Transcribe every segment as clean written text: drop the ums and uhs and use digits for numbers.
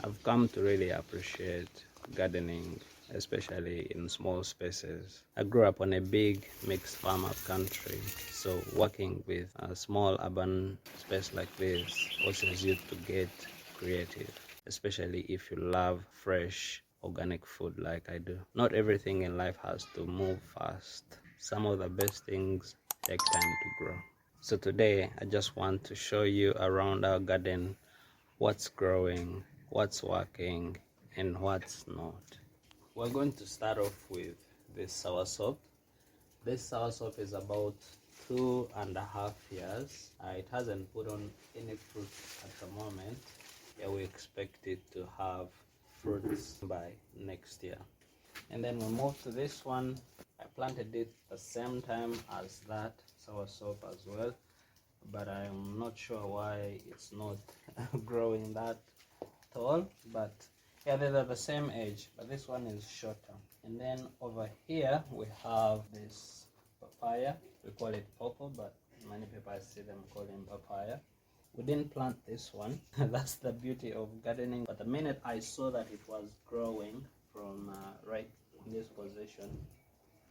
I've come to really appreciate gardening, especially in small spaces. I grew up on a big mixed farm up country, so working with a small urban space like this forces you to get creative, especially if you love fresh organic food like I do. Not everything in life has to move fast. Some of the best things take time to grow. So today I just want to show you around our garden what's growing, what's working, and what's not. We're going to start off with this soursop. This soursop is about 2.5 years. It hasn't put on any fruit at the moment. Yeah, we expect it to have fruits by next year. And then we move to this one. I planted it the same time as that soursop as well, but I'm not sure why it's not growing that tall. But yeah, they're the same age, but this one is shorter. And then over here we have this papaya. We call it pawpaw, but many people I see them calling papaya. We didn't plant this one. That's the beauty of gardening. But the minute I saw that it was growing from right in this position,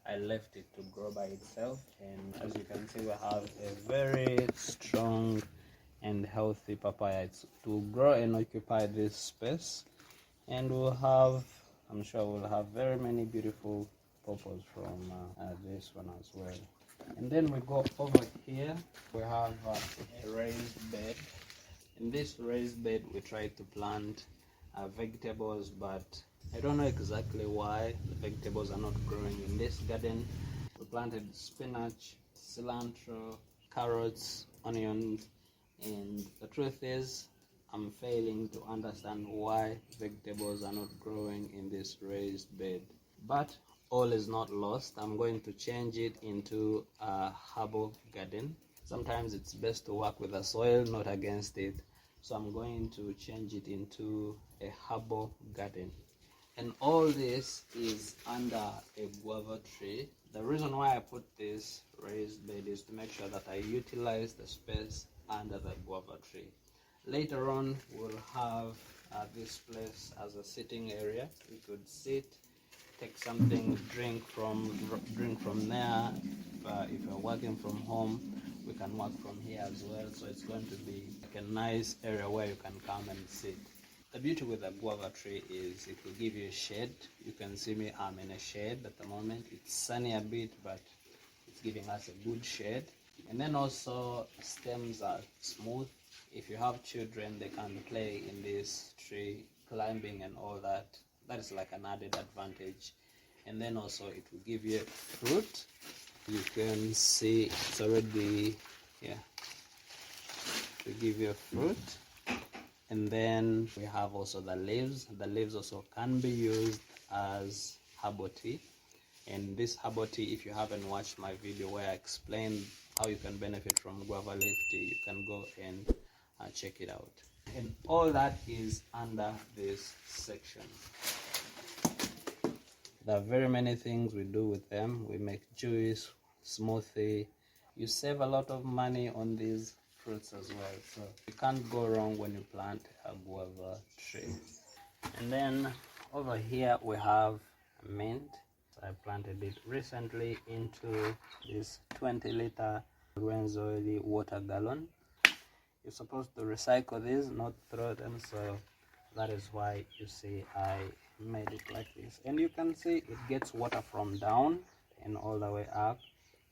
I left it to grow by itself. And as you can see, we have a very strong and healthy papaya. It's to grow and occupy this space, and we'll have, I'm sure we'll have very many beautiful pawpaws from this one as well. And then we go over here, we have a raised bed. In this raised bed we try to plant vegetables, but I don't know exactly why the vegetables are not growing in this garden. We planted spinach, cilantro, carrots, onions, and the truth is I'm failing to understand why vegetables are not growing in this raised bed. But all is not lost. I'm going to change it into a herbal garden. Sometimes it's best to work with the soil, not against it. So I'm going to change it into a herbal garden. And all this is under a guava tree. The reason why I put this raised bed is to make sure that I utilize the space under the guava tree. Later on, we'll have this place as a sitting area. We could sit, take something, drink from there. If you're working from home, we can work from here as well. So it's going to be like a nice area where you can come and sit. The beauty with the guava tree is it will give you a shade. You can see me, I'm in a shade at the moment. It's sunny a bit, but it's giving us a good shade. And then also stems are smooth. If you have children, they can play in this tree, climbing and all that. That is like an added advantage. And then also it will give you fruit. You can see it's already, yeah, it will give you a fruit. And then we have also the leaves. The leaves also can be used as herbal tea. And this herbal tea, if you haven't watched my video where I explained how you can benefit from guava leaf tea, you can go and check it out. And all that is under this section. There are very many things we do with them. We make juice, smoothie. You save a lot of money on these fruits as well. So you can't go wrong when you plant a guava tree. And then over here we have mint. I planted it recently into this 20-liter Renzoili water gallon. You're supposed to recycle these, not throw them, so that is why you see I made it like this. And you can see it gets water from down and all the way up.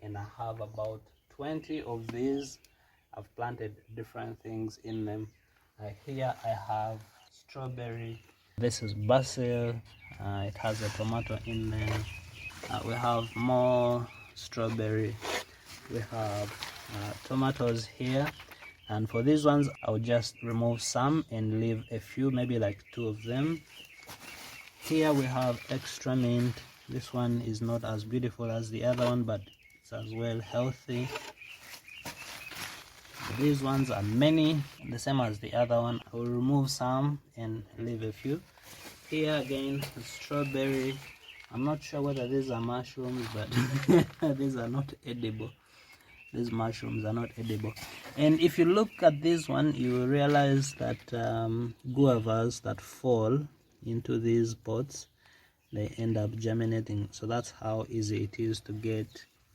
And I have about 20 of these. I've planted different things in them. Here I have strawberry. This is basil. It has a tomato in there. We have more strawberry. We have tomatoes here. And for these ones, I'll just remove some and leave a few, maybe like 2 of them. Here we have extra mint. This one is not as beautiful as the other one, but it's as well healthy. These ones are many, the same as the other one. I will remove some and leave a few. Here again, strawberry. I'm not sure whether these are mushrooms, but these are not edible. these mushrooms are not edible. And if you look at this one, you will realize that guavas that fall into these pots, they end up germinating. So that's how easy it is to get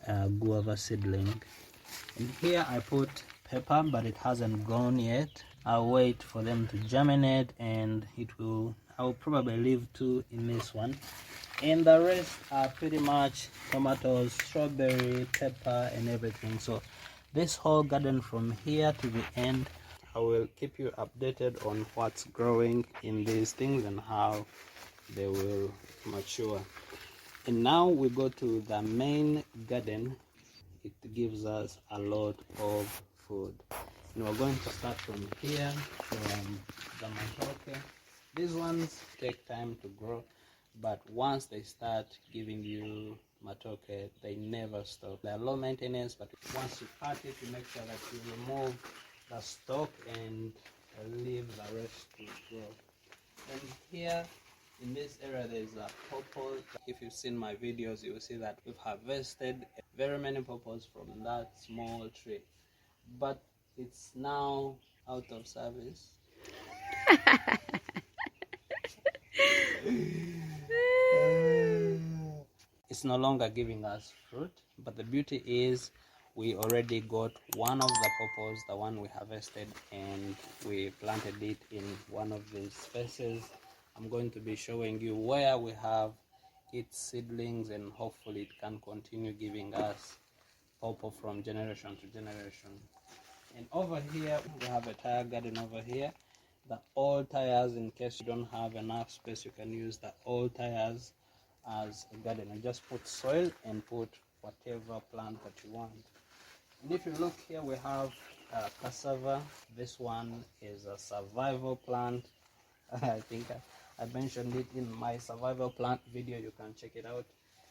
a guava seedling. And here I put pepper, but it hasn't grown yet. I'll wait for them to germinate, and I'll probably leave 2 in this one, and the rest are pretty much tomatoes, strawberry, pepper, and everything. So this whole garden from here to the end, I will keep you updated on what's growing in these things and how they will mature. And now we go to the main garden. It gives us a lot of food. And we're going to start from here, from the matoke. These ones take time to grow, but once they start giving you matoke, they never stop. They're low maintenance, but once you cut it, you make sure that you remove the stalk and leave the rest to grow. And here in this area there's a pawpaw. If you've seen my videos, you will see that we've harvested very many pawpaws from that small tree, but it's now out of service. It's no longer giving us fruit, but the beauty is we already got one of the pawpaws, the one we harvested, and we planted it in one of these spaces. I'm going to be showing you where we have its seedlings, and hopefully it can continue giving us pawpaw from generation to generation. And over here we have a tire garden over here. The old tires, in case you don't have enough space, you can use the old tires as a garden and just put soil and put whatever plant that you want. And if you look here, we have cassava. This one is a survival plant. I think I mentioned it in my survival plant video. You can check it out.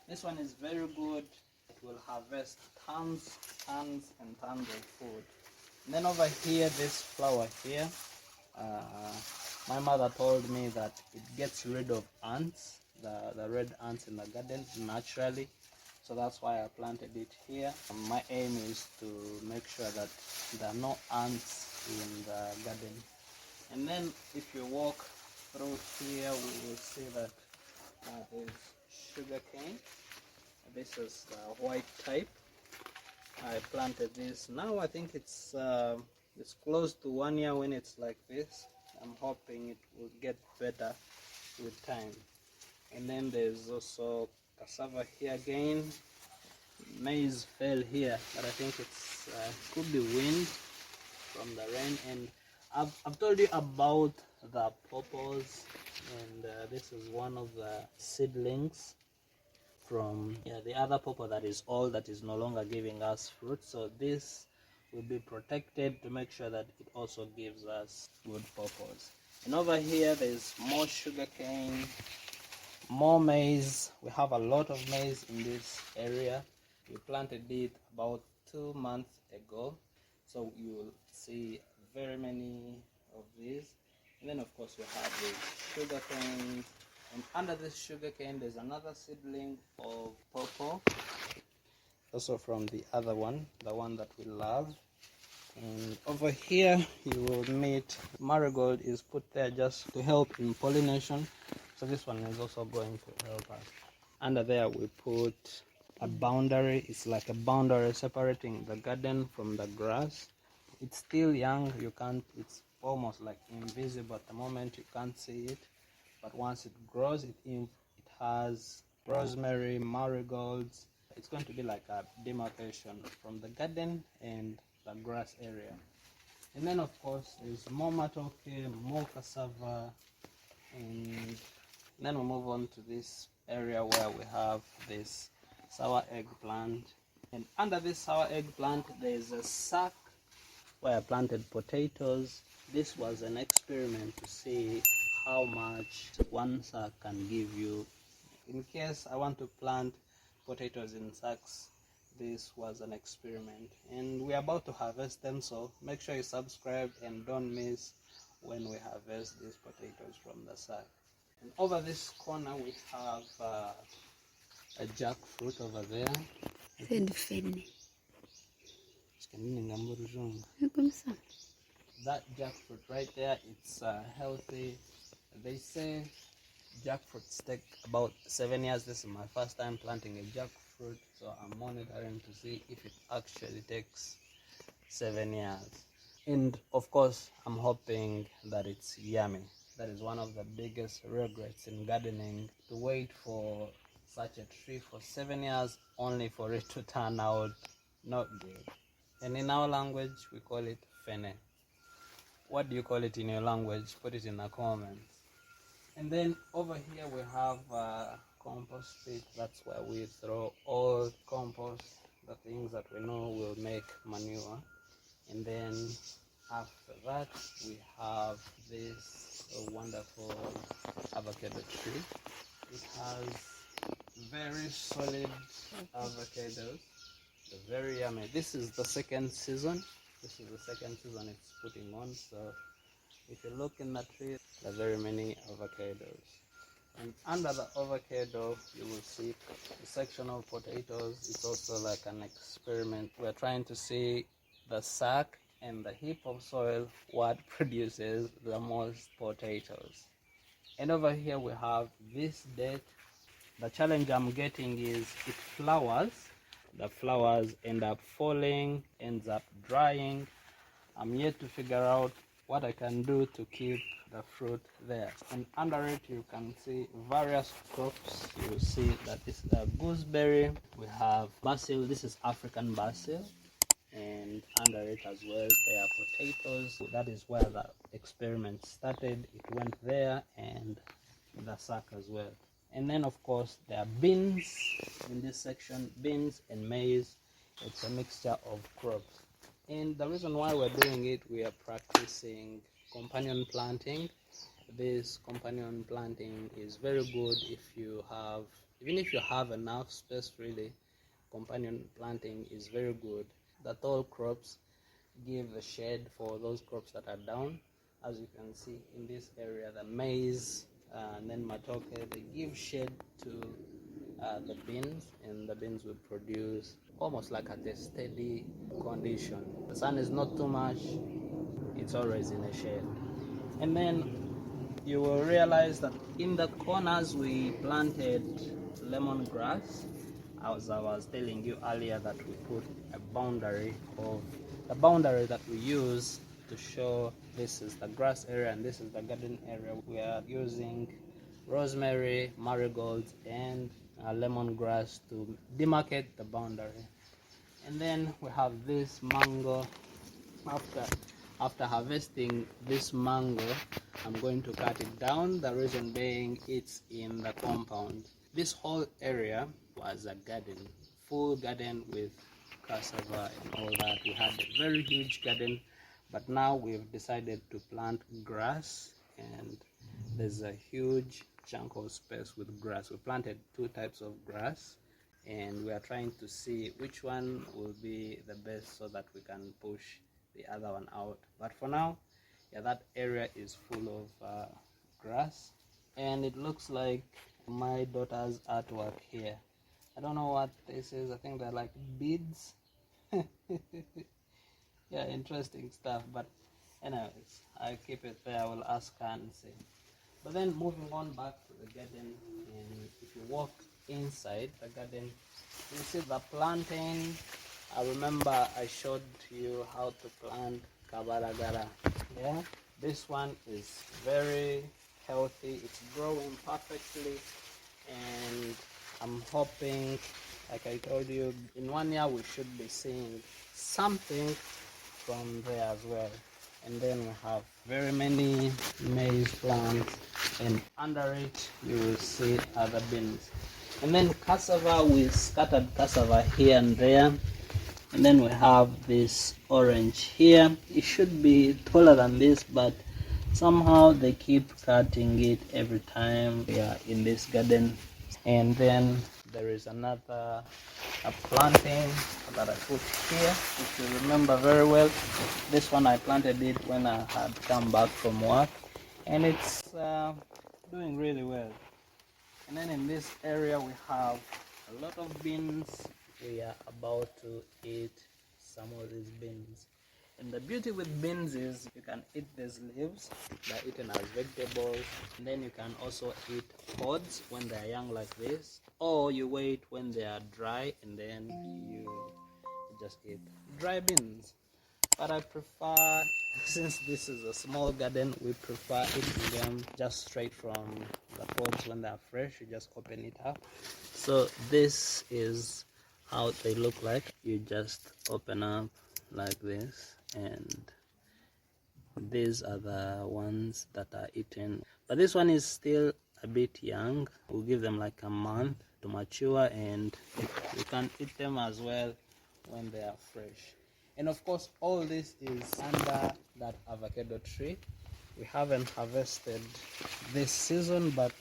This one is very good. It will harvest tons and tons of food. And then over here, this flower here, my mother told me that it gets rid of ants, the red ants in the garden naturally. So that's why I planted it here. My aim is to make sure that there are no ants in the garden. And then if you walk through here, we will see that there's sugarcane. This is the white type. I planted this. Now I think it's close to 1 year when it's like this. I'm hoping it will get better with time. And then there's also cassava here again. Maize fell here, but I think it's could be wind from the rain. And I've told you about the pawpaws, and this is one of the seedlings from the other pawpaw that is old, that is no longer giving us fruit. So this will be protected to make sure that it also gives us good pawpaws. And over here there's more sugarcane, more maize. We have a lot of maize in this area. We planted it about 2 months ago, so you will see very many of these. And then of course we have the sugarcane, and under this sugarcane there's another seedling of pawpaw, also from the other one, the one that we love. And over here you will meet marigold is put there just to help in pollination, so this one is also going to help us. Under there we put a boundary. It's like a boundary separating the garden from the grass. It's still young, it's almost like invisible at the moment, you can't see it, but once it grows, it has rosemary, marigolds. It's going to be like a demarcation from the garden and the grass area. And then of course there's more matoke, more cassava, and then we move on to this area where we have this sour eggplant. And under this sour eggplant there's a sack where I planted potatoes. This was an experiment to see how much one sack can give you. In case I want to plant potatoes in sacks, this was an experiment, and we're about to harvest them, so make sure you subscribe and don't miss when we harvest these potatoes from the sack. And over this corner we have a jackfruit over there. That jackfruit right there, it's healthy. They say jackfruits take about 7 years. This is my first time planting a jackfruit, so I'm monitoring to see if it actually takes 7 years. And of course, I'm hoping that it's yummy. That is one of the biggest regrets in gardening, to wait for such a tree for 7 years only for it to turn out not good. And in our language, we call it fene. What do you call it in your language? Put it in the comments. And then over here we have a compost pit. That's where we throw all compost, the things that we know will make manure. And then after that we have this wonderful avocado tree. It has very solid avocados. They're very yummy. This is the second season. This is the second season it's putting on. So if you look in the tree, there are very many avocados. And under the avocado, you will see a section of potatoes. It's also like an experiment. We're trying to see the sack and the heap of soil, what produces the most potatoes. And over here we have this date. The challenge I'm getting is it flowers. The flowers end up falling, ends up drying. I'm yet to figure out what I can do to keep the fruit there. And under it you can see various crops. You will see that this is a gooseberry. We have basil. This is African basil. And under it as well there are potatoes. That is where the experiment started. It went there and the sack as well. And then of course there are beans in this section, beans and maize. It's a mixture of crops. And the reason why we're doing it, we are practicing companion planting. This companion planting is very good even if you have enough space. Really, companion planting is very good. The tall crops give a shade for those crops that are down. As you can see in this area, the maize and then matoke, they give shade to the beans, and the beans will produce almost like at a steady condition. The sun is not too much, it's always in a shade. And then you will realize that in the corners we planted lemongrass. As I was telling you earlier, that we put a boundary of the boundary that we use to show this is the grass area and this is the garden area. We are using rosemary, marigolds, and lemongrass to demarcate the boundary. And then we have this mango. After harvesting this mango, I'm going to cut it down. The reason being, it's in the compound. This whole area was a garden, full garden with cassava and all that. We had a very huge garden, but now we've decided to plant grass, and there's a huge chunk of space with grass. We planted 2 types of grass, and we are trying to see which one will be the best so that we can push the other one out. But for now, yeah, that area is full of grass, and it looks like my daughter's artwork here. I don't know what this is. I think they're like beads. Yeah, interesting stuff. But anyways, I keep it there. I will ask her and see. But then moving on back to the garden, and if you walk inside the garden, you see the planting. I remember I showed you how to plant kabaragara. Yeah, this one is very healthy. It's growing perfectly, and I'm hoping, like I told you, in 1 year we should be seeing something from there as well. And then we have very many maize plants, and under it you will see other beans. And then cassava, we scattered cassava here and there. And then we have this orange here. It should be taller than this, but somehow they keep cutting it every time we are in this garden. And then there is another planting that I put here, if you remember very well. This one I planted it when I had come back from work, and it's doing really well. And then in this area we have a lot of beans. We are about to eat some of these beans. And the beauty with beans is you can eat these leaves, they're eaten as vegetables, and then you can also eat pods when they're young like this, or you wait when they are dry and then you just eat dry beans. But I prefer, since this is a small garden, we prefer eating them just straight from the pods when they're fresh. You just open it up. So this is how they look like. You just open up like this, and these are the ones that are eaten. But this one is still a bit young. We'll give them like a month to mature, and you can eat them as well when they are fresh. And of course, all this is under that avocado tree. We haven't harvested this season, but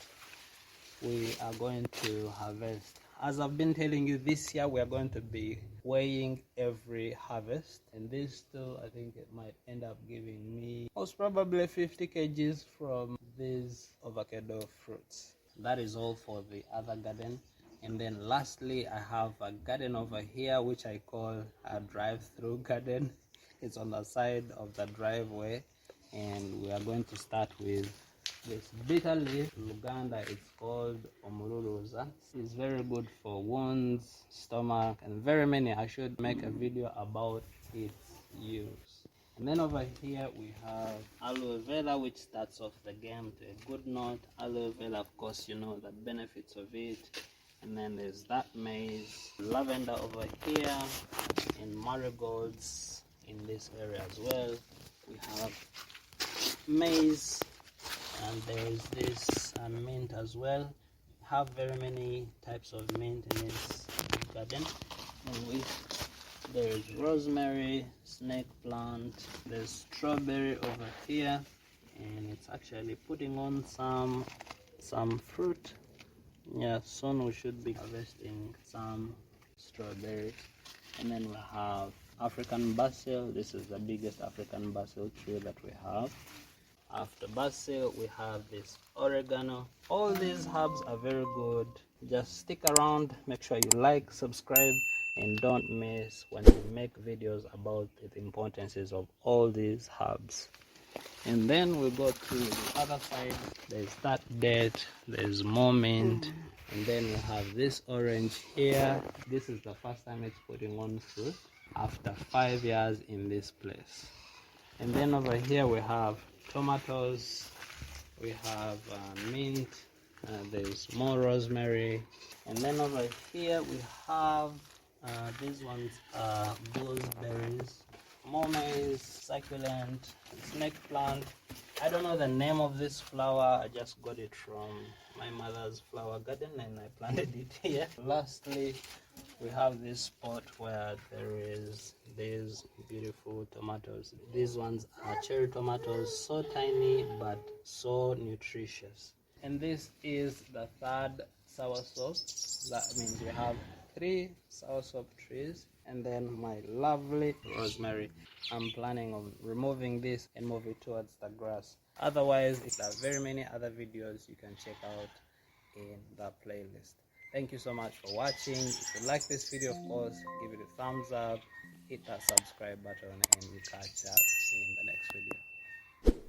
we are going to harvest. As I've been telling you, this year we are going to be weighing every harvest, and this too, I think it might end up giving me most probably 50 kgs from these avocado fruits. That is all for the other garden. And then lastly, I have a garden over here which I call a drive-through garden. It's on the side of the driveway, and we are going to start with this bitter leaf. In Uganda it's called omululuza. It's very good for wounds, stomach, and very many. I should make a video about its use. And then over here we have aloe vera, which starts off the game to a good note. Aloe vera, of course, you know the benefits of it. And then there's that maize, lavender over here, and marigolds in this area as well. We have maize, and there's this mint as well. We have very many types of mint in this garden. And there's rosemary, snake plant, there's strawberry over here, and it's actually putting on some fruit. Yeah, soon we should be harvesting some strawberries. And then we have African basil. This is the biggest African basil tree that we have. After basil, we have this oregano. All these herbs are very good. Just stick around, make sure you like, subscribe, and don't miss when we make videos about the importances of all these herbs. And then we go to the other side. There's that date, there's more mint, and then we have this orange here. This is the first time it's putting on fruit after 5 years in this place. And then over here we have tomatoes, we have mint, there's more rosemary, and then over here we have these ones are gooseberries, more maize, succulent, snake plant. I don't know the name of this flower, I just got it from my mother's flower garden and I planted it here. Lastly, we have this spot where there is these beautiful tomatoes. These ones are cherry tomatoes, so tiny but so nutritious. And this is the third soursop. That means we have 3 soursop trees, and then my lovely rosemary. I'm planning on removing this and move it towards the grass. Otherwise, there are very many other videos you can check out in the playlist. Thank you so much for watching. If you like this video, of course, give it a thumbs up, hit that subscribe button, and we'll catch up in the next video.